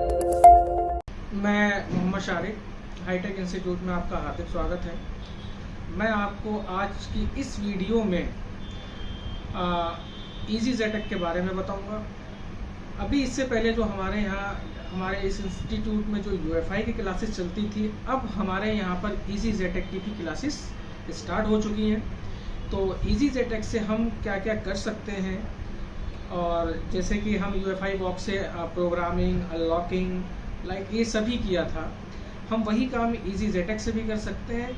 मैं Mohammad Shariq, hi tech institute में आपका हार्दिक स्वागत है। मैं आपको आज की इस वीडियो में इजी जेटेक के बारे में बताऊंगा। अभी इससे पहले जो हमारे इस इंस्टीट्यूट में जो यूएफआई की क्लासेस चलती थी, अब हमारे यहाँ पर इजी जेटेक की भी क्लासेस स्टार्ट हो चुकी हैं। तो इजी जेटेक से हम क्या क्या कर सकते हैं, और जैसे कि हम यूएफआई बॉक्स से प्रोग्रामिंग, अनलॉकिंग, ये सभी किया था, हम वही काम इजी जेटेक से भी कर सकते हैं।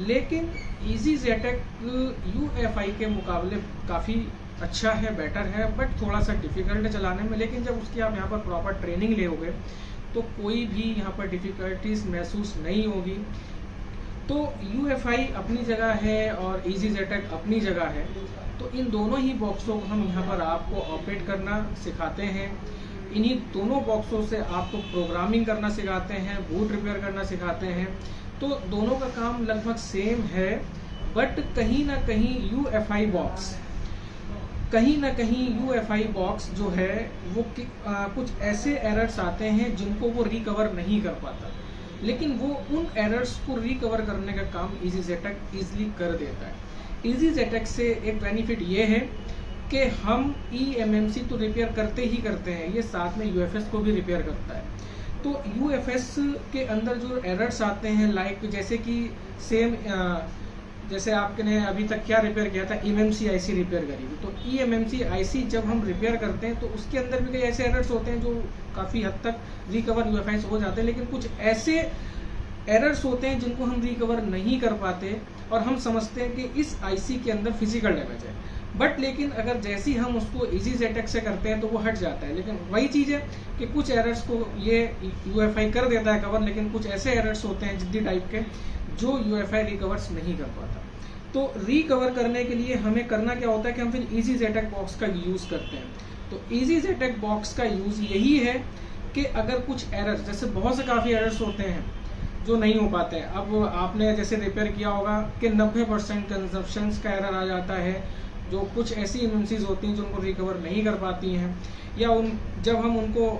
लेकिन इजी जेटेक यूएफआई के मुकाबले काफ़ी अच्छा है, बेटर है, बट थोड़ा सा डिफ़िकल्ट है चलाने में। लेकिन जब उसकी आप यहाँ पर प्रॉपर ट्रेनिंग लोगे तो कोई भी यहाँ पर डिफ़िकल्टीज महसूस नहीं होगी। तो यूएफआई अपनी जगह है और इजी जेटेक अपनी जगह है। तो इन दोनों ही बॉक्सों को हम यहाँ पर आपको ऑपरेट करना सिखाते हैं। इन्हीं दोनों बॉक्सों से आपको प्रोग्रामिंग करना सिखाते हैं, बूट रिपेयर करना सिखाते हैं। तो दोनों का काम लगभग सेम है, बट कहीं ना कहीं यूएफआई बॉक्स जो है वो कुछ ऐसे एरर्स आते हैं जिनको वो रिकवर नहीं कर पाता, लेकिन वो उन एरर्स को रिकवर करने का काम इजी जेटेक ईजिली कर देता है। इजी जेटेक से एक बेनिफिट ये है कि हम eMMC तो रिपेयर करते ही करते हैं, ये साथ में यूएफएस को भी रिपेयर करता है। तो यूएफएस के अंदर जो एरर्स आते हैं, जैसे कि जैसे आपने अभी तक क्या रिपेयर किया था, eMMC IC रिपेयर करी थी। तो eMMC IC जब हम रिपेयर करते हैं तो उसके अंदर भी कई ऐसे एरर्स होते हैं जो काफ़ी हद तक रिकवर यूएफआई से हो जाते हैं, लेकिन कुछ ऐसे एरर्स होते हैं जिनको हम रिकवर नहीं कर पाते और हम समझते हैं कि इस आईसी के अंदर फिजिकल डैमेज है। बट लेकिन अगर जैसे ही हम उसको इजी जेटेक से करते हैं तो वो हट जाता है। लेकिन वही चीज़ है कि कुछ एरर्स को ये यूएफआई कर देता है कवर, लेकिन कुछ ऐसे एरर्स होते हैं जिद्दी टाइप के जो यूएफआई रिकवर्स नहीं कर पाता। तो रिकवर करने के लिए हमें करना क्या होता है कि हम फिर इजी जेटेक बॉक्स का यूज़ करते हैं। तो इजी जेटेक बॉक्स का यूज़ यही है कि अगर कुछ एरर्स, जैसे बहुत से काफ़ी एरर्स होते हैं जो नहीं हो पाते हैं। अब आपने जैसे रिपेयर किया होगा कि 90% कंजप्शन का एरर आ जाता है, जो कुछ ऐसी एमएमसीज होती हैं जो उनको रिकवर नहीं कर पाती हैं, या जब हम उनको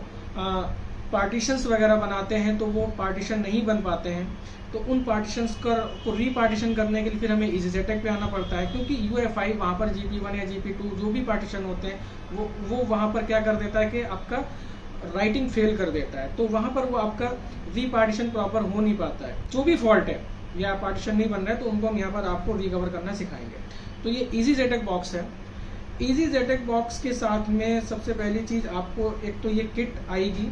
पार्टीशंस वगैरह बनाते हैं तो वो पार्टीशन नहीं बन पाते हैं। तो उन पार्टीशंस को रीपार्टीशन करने के लिए फिर हमें इजी जेटेक पे आना पड़ता है, क्योंकि यूएफआई वहाँ पर GP1 या GP2 जो भी पार्टीशन होते हैं वो वहाँ पर क्या कर देता है कि आपका राइटिंग फेल कर देता है। तो वहाँ पर वो आपका रीपार्टीशन प्रॉपर हो नहीं पाता है। जो भी फॉल्ट है या पार्टीशन नहीं बन रहा है तो उनको हम यहाँ पर आपको रिकवर करना सिखाएंगे। तो ये इजी जेटेक बॉक्स है। इजी जेटेक बॉक्स के साथ में सबसे पहली चीज़ आपको एक तो ये किट आएगी।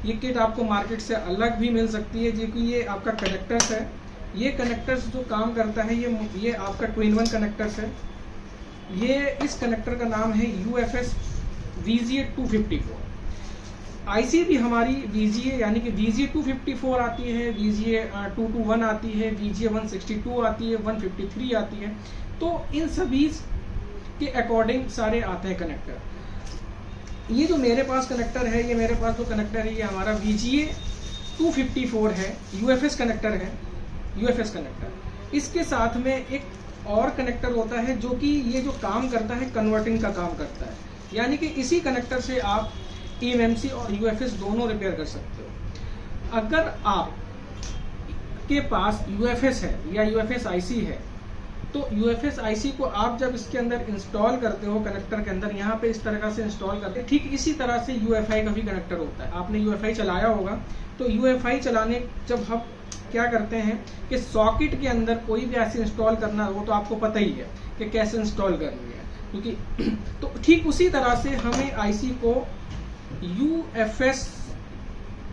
ये किट आपको मार्केट से अलग भी मिल सकती है, जो कि ये आपका कनेक्टर्स है। ये कनेक्टर्स जो काम करता है, ये आपका 2-in-1 कनेक्टर्स है। इस कनेक्टर का नाम है UFS VGA254। आईसी भी हमारी VGA यानी कि VGA254 आती है, VGA221 आती है, VGA162 आती है, 153 आती है। तो इन सभी के अकॉर्डिंग सारे आते हैं कनेक्टर। ये जो मेरे पास कनेक्टर है, ये मेरे पास जो कनेक्टर है, ये हमारा VGA254 है, UFS कनेक्टर है, UFS कनेक्टर। इसके साथ में एक और कनेक्टर होता है जो कि ये जो काम करता है कन्वर्टिंग का काम करता है, यानी कि इसी कनेक्टर से आप eMMC और UFS दोनों रिपेयर कर सकते हो। अगर आप के पास UFS है या UFS IC है, तो UFS IC को आप जब इसके अंदर इंस्टॉल करते हो कनेक्टर के अंदर, यहाँ पे इस तरह से इंस्टॉल करते हैं। ठीक इसी तरह से UFI का भी कनेक्टर होता है। आपने UFI चलाया होगा, तो UFI चलाने जब हम क्या करते हैं कि सॉकेट के अंदर कोई भी ऐसे इंस्टॉल करना हो तो आपको पता ही है कि कैसे इंस्टॉल करनी है, क्योंकि तो ठीक उसी तरह से हमें IC को UFS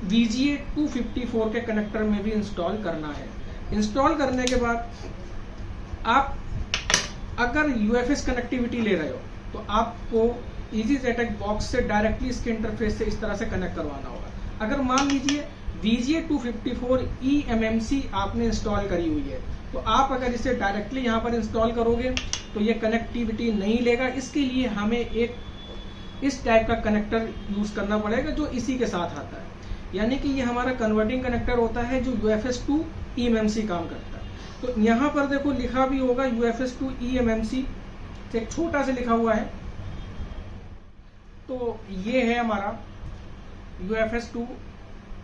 VGA254 के कनेक्टर में भी इंस्टॉल करना है। इंस्टॉल करने के बाद आप अगर UFS कनेक्टिविटी ले रहे हो तो आपको इजी जेटेक बॉक्स से डायरेक्टली इसके इंटरफेस से इस तरह से कनेक्ट करवाना होगा। अगर मान लीजिए VGA254 eMMC आपने इंस्टॉल करी हुई है, तो आप अगर इसे डायरेक्टली यहाँ पर इंस्टॉल करोगे तो ये कनेक्टिविटी नहीं लेगा। इसके लिए हमें एक इस टाइप का कनेक्टर यूज करना पड़ेगा जो इसी के साथ आता है, यानी कि ये हमारा कन्वर्टिंग कनेक्टर होता है जो UFS to eMMC काम करता है। तो यहाँ पर देखो लिखा भी होगा UFS to eMMC, एक छोटा से लिखा हुआ है। तो ये है हमारा UFS to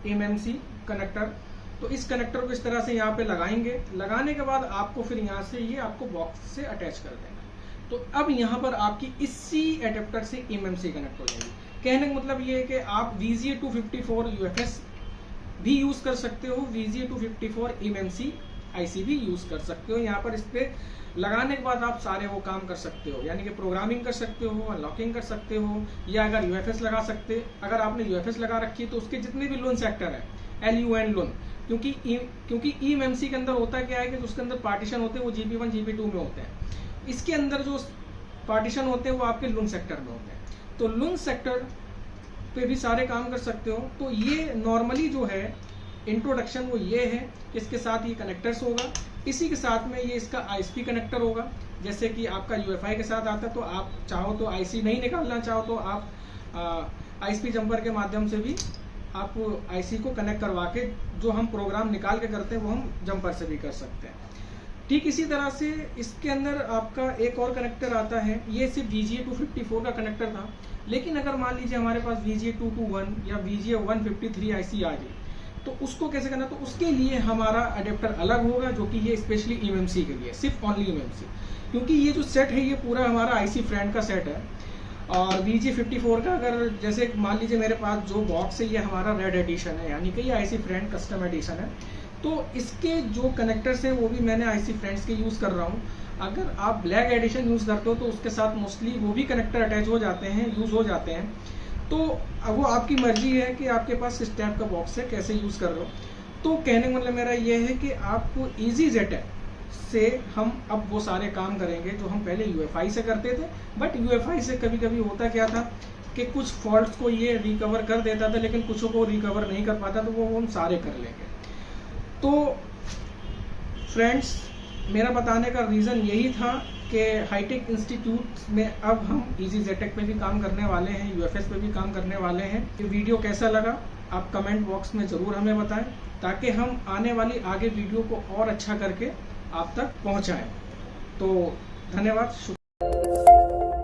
eMMC कनेक्टर। तो इस कनेक्टर को इस तरह से यहाँ पे लगाएंगे। लगाने के बाद आपको फिर यहाँ से ये आपको बॉक्स से अटैच कर देना। तो अब यहाँ पर आपकी इसी एडेप्टर से eMMC कनेक्ट हो जाएगी। कहने का मतलब ये है कि आप VGA254 UFS भी यूज कर सकते हो, VGA254 eMMC IC भी यूज कर सकते हो। यहाँ पर इस पे लगाने के बाद आप सारे वो काम कर सकते हो, यानी कि प्रोग्रामिंग कर सकते हो, अनलॉकिंग कर सकते हो, या अगर UFS लगा सकते, अगर आपने UFS लगा रखी है तो उसके जितने भी लुन सेक्टर है LUN लुन, क्योंकि eMMC के अंदर होता क्या है कि उसके अंदर पार्टीशन होते हैं वो GP1 GP2 में होते हैं। इसके अंदर जो पार्टीशन होते हैं वो आपके लुन सेक्टर में होते हैं। तो लुन सेक्टर पे भी सारे काम कर सकते हो। तो ये नॉर्मली जो है इंट्रोडक्शन वो ये है कि इसके साथ ये कनेक्टर्स होगा, इसी के साथ में ये इसका ISP कनेक्टर होगा। जैसे कि आपका UEFI के साथ आता है, तो आप चाहो तो IC नहीं निकालना चाहो तो आप ISP जंपर के माध्यम से भी आप IC को कनेक्ट करवा के जो हम प्रोग्राम निकाल के करते हैं वो हम जंपर से भी कर सकते हैं। ठीक इसी तरह से इसके अंदर आपका एक और कनेक्टर आता है, ये सिर्फ VGA254 का कनेक्टर था, लेकिन अगर मान लीजिए हमारे पास VGA221 या VGA153 IC आ जाए तो उसको कैसे करना, तो उसके लिए हमारा अडेप्टर अलग होगा, जो कि ये स्पेशली eMMC के लिए, सिर्फ ओनली eMMC, क्योंकि ये जो सेट है ये पूरा हमारा IC फ्रेंड का सेट है। और VG54 का अगर जैसे मान लीजिए मेरे पास जो बॉक्स है ये हमारा रेड एडिशन है, यानी कि ये IC फ्रेंड कस्टम एडिशन है, तो इसके जो कनेक्टर्स हैं वो भी मैंने IC फ्रेंड्स के यूज़ कर रहा हूँ। अगर आप ब्लैक एडिशन यूज़ करते हो तो उसके साथ मोस्टली वो भी कनेक्टर अटैच हो जाते हैं, यूज़ हो जाते हैं। तो वो आपकी मर्जी है कि आपके पास किस टाइप का बॉक्स है, कैसे यूज़ कर रहे हो। तो कहने का मतलब मेरा ये है कि आपको EasyJet से हम अब वो सारे काम करेंगे जो हम पहले UEFI से करते थे। बट UEFI से कभी कभी होता क्या था कि कुछ फॉल्ट्स को ये रिकवर कर देता था, लेकिन कुछों को रिकवर नहीं कर पाता, तो वो हम सारे कर लेंगे। तो फ्रेंड्स, मेरा बताने का रीज़न यही था कि हाईटेक इंस्टीट्यूट में अब हम EasyJet पे भी काम करने वाले हैं, UFS पे भी काम करने वाले हैं। ये वीडियो कैसा लगा आप कमेंट बॉक्स में ज़रूर हमें बताएं, ताकि हम आने वाली आगे वीडियो को और अच्छा करके आप तक पहुंचाएं। तो धन्यवाद।